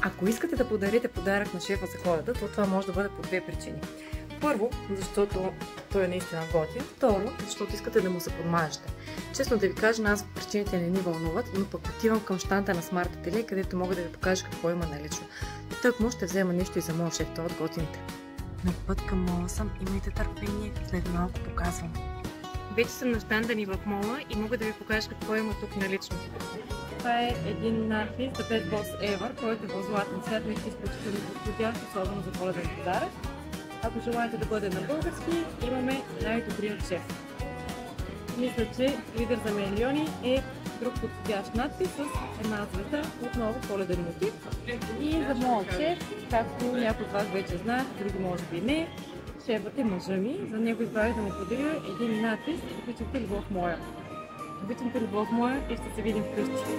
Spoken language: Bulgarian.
Ако искате да подарите подарък на шефа за Коледа, то това може да бъде по две причини. Първо, защото той е наистина готин. Второ, защото искате да му се подмажете. Честно да ви кажа, нас причините не ни вълнуват, но пък отивам към щанта на Smart Atelier, където мога да ви покажа какво има налично. Тъкмо ще взема нещо и за моя шеф, той от готините. На път към мола съм, имайте търпение, след малко показвам. Вече съм на щанда ни в мола и мога да ви покажа какво има тук налично. Това е един надпис The Best Boss Ever, който е в златен цвят и изключително подходящ, особено за коледен подарък. Ако желаете да бъде на български, имаме най-добрият шеф. Мисля, че Лидер за милиони е друг подходящ надпис с една звезда, отново коледен мотив. И за моят шеф, както някои от вас вече знаят, други може би не, шефът е мъжа ми. За него избрах да му подаря един надпис "Обичам те, любов моя". Обичам те, любов моя, и ще се видим вкъщи.